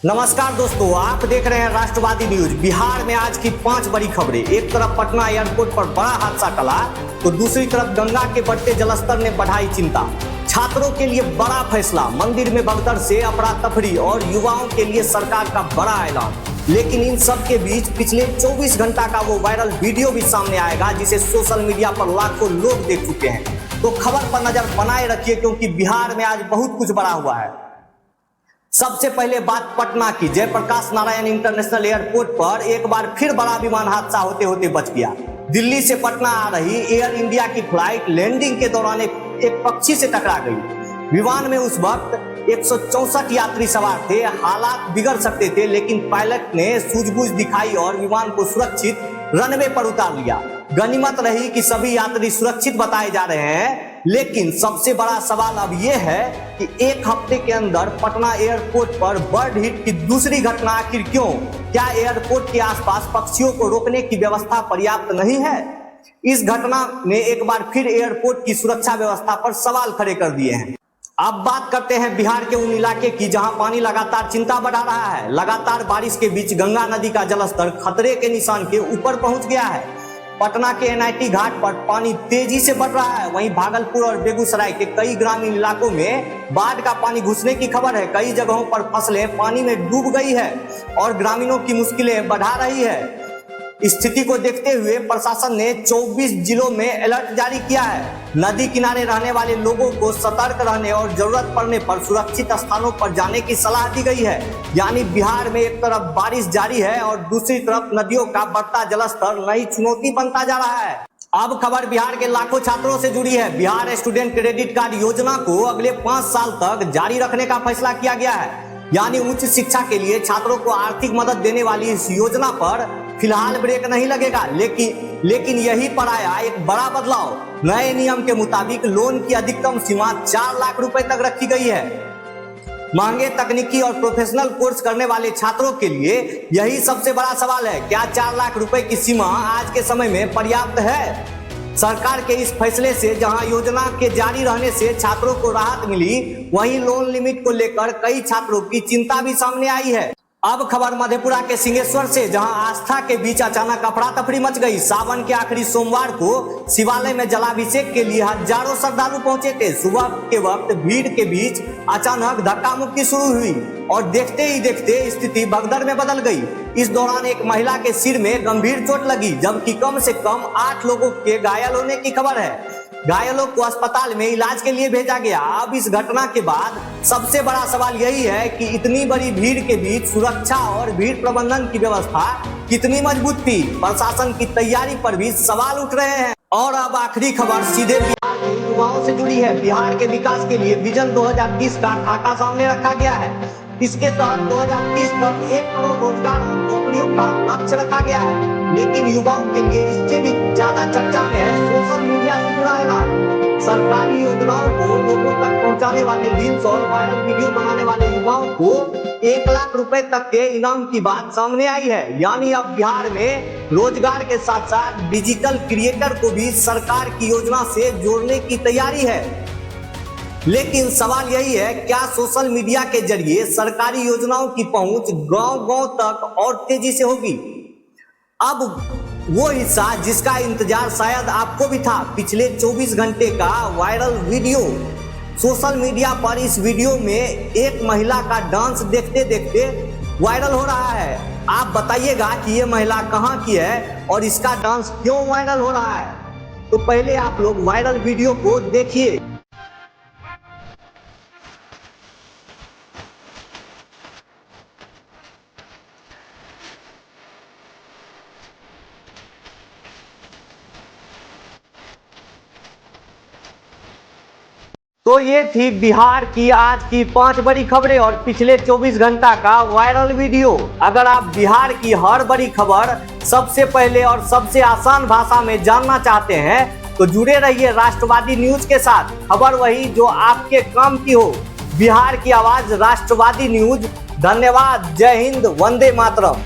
नमस्कार दोस्तों, आप देख रहे हैं राष्ट्रवादी न्यूज। बिहार में आज की 5 बड़ी खबरें। एक तरफ पटना एयरपोर्ट पर बड़ा हादसा टला, तो दूसरी तरफ गंगा के बढ़ते जलस्तर ने बढ़ाई चिंता। छात्रों के लिए बड़ा फैसला, मंदिर में भगदड़ से अफरा तफरी और युवाओं के लिए सरकार का बड़ा ऐलान। लेकिन इन सब के बीच पिछले 24 घंटा का वो वायरल वीडियो भी सामने आएगा जिसे सोशल मीडिया पर लाखों लोग देख चुके हैं। तो खबर पर नजर बनाए रखिए, क्योंकि बिहार में आज बहुत कुछ बड़ा हुआ है। सबसे पहले बात पटना की। जयप्रकाश नारायण इंटरनेशनल एयरपोर्ट पर एक बार फिर बड़ा विमान हादसा होते होते बच गया। दिल्ली से पटना आ रही एयर इंडिया की फ्लाइट लैंडिंग के दौरान एक पक्षी से टकरा गई। विमान में उस वक्त 164 यात्री सवार थे। हालात बिगड़ सकते थे, लेकिन पायलट ने सूझबूझ दिखाई और विमान को सुरक्षित रनवे पर उतार लिया। गनीमत रही कि सभी यात्री सुरक्षित बताए जा रहे हैं। लेकिन सबसे बड़ा सवाल अब यह है कि एक हफ्ते के अंदर पटना एयरपोर्ट पर बर्ड हिट की दूसरी घटना आखिर क्यों? क्या एयरपोर्ट के आसपास पक्षियों को रोकने की व्यवस्था पर्याप्त नहीं है? इस घटना ने एक बार फिर एयरपोर्ट की सुरक्षा व्यवस्था पर सवाल खड़े कर दिए हैं। अब बात करते हैं बिहार के उन इलाके की जहां पानी लगातार चिंता बढ़ा रहा है। लगातार बारिश के बीच गंगा नदी का जलस्तर खतरे के निशान के ऊपर पहुंच गया है। पटना के एनआईटी घाट पर पानी तेजी से बढ़ रहा है। वहीं भागलपुर और बेगूसराय के कई ग्रामीण इलाकों में बाढ़ का पानी घुसने की खबर है। कई जगहों पर फसलें पानी में डूब गई है और ग्रामीणों की मुश्किलें बढ़ा रही है। स्थिति को देखते हुए प्रशासन ने 24 जिलों में अलर्ट जारी किया है। नदी किनारे रहने वाले लोगों को सतर्क रहने और जरूरत पड़ने पर सुरक्षित स्थानों पर जाने की सलाह दी गई है। यानी बिहार में एक तरफ बारिश जारी है और दूसरी तरफ नदियों का बढ़ता जलस्तर नई चुनौती बनता जा रहा है। अब खबर बिहार के लाखों छात्रों से जुड़ी है। बिहार स्टूडेंट क्रेडिट कार्ड योजना को अगले 5 साल तक जारी रखने का फैसला किया गया है। यानी उच्च शिक्षा के लिए छात्रों को आर्थिक मदद देने वाली इस योजना पर फिलहाल ब्रेक नहीं लगेगा। लेकिन यही पर आया एक बड़ा बदलाव। नए नियम के मुताबिक लोन की अधिकतम सीमा 4 लाख रुपए तक रखी गई है। महंगे तकनीकी और प्रोफेशनल कोर्स करने वाले छात्रों के लिए यही सबसे बड़ा सवाल है। क्या 4 लाख रुपए की सीमा आज के समय में पर्याप्त है? सरकार के इस फैसले से जहां योजना के जारी रहने से छात्रों को राहत मिली, वहीं लोन लिमिट को लेकर कई छात्रों की चिंता भी सामने आई है। अब खबर मधेपुरा के सिंहेश्वर से, जहां आस्था के बीच अचानक अफरा तफरी मच गई। सावन के आखिरी सोमवार को शिवालय में जलाभिषेक के लिए हजारों श्रद्धालु पहुंचे थे। सुबह के वक्त भीड़ के बीच अचानक धक्का मुक्की शुरू हुई और देखते ही देखते स्थिति भगदड़ में बदल गई। इस दौरान एक महिला के सिर में गंभीर चोट लगी, जबकि कम से कम 8 लोगों के घायल होने की खबर है। घायलों को अस्पताल में इलाज के लिए भेजा गया। अब इस घटना के बाद सबसे बड़ा सवाल यही है कि इतनी बड़ी भीड़ के बीच सुरक्षा और भीड़ प्रबंधन की व्यवस्था कितनी मजबूत थी? प्रशासन की तैयारी पर भी सवाल उठ रहे हैं। और अब आखिरी खबर सीधे बिहार के युवाओं से जुड़ी है। बिहार के विकास के लिए विजन 2030 का खाका सामने रखा गया है। इसके तहत 2030 तक 1 करोड़ रोजगार नौकरियों का लक्ष्य रखा गया है। लेकिन युवाओं के लिए इससे भी ज्यादा चर्चा में है सोशल मीडिया से जुड़ा ऐलान। सरकारी योजनाओं को लोगों तक पहुंचाने वाले रील्स और वायरल वीडियो बनाने वाले युवाओं को 1 लाख रुपए तक के इनाम की बात सामने आई है। यानी अब बिहार में रोजगार के साथ साथ डिजिटल क्रिएटर को भी सरकार की योजना से जोड़ने की तैयारी है। लेकिन सवाल यही है, क्या सोशल मीडिया के जरिए सरकारी योजनाओं की पहुंच गांव-गांव तक और तेजी से होगी? अब वो हिस्सा जिसका इंतजार शायद आपको भी था, पिछले 24 घंटे का वायरल वीडियो। सोशल मीडिया पर इस वीडियो में एक महिला का डांस देखते देखते वायरल हो रहा है। आप बताइएगा कि ये महिला कहाँ की है और इसका डांस क्यों वायरल हो रहा है? तो पहले आप लोग वायरल वीडियो को देखिए। तो ये थी बिहार की आज की 5 बड़ी खबरें और पिछले 24 घंटा का वायरल वीडियो। अगर आप बिहार की हर बड़ी खबर सबसे पहले और सबसे आसान भाषा में जानना चाहते हैं तो जुड़े रहिए राष्ट्रवादी न्यूज के साथ। खबर वही जो आपके काम की हो। बिहार की आवाज राष्ट्रवादी न्यूज। धन्यवाद। जय हिंद, वंदे मातरम।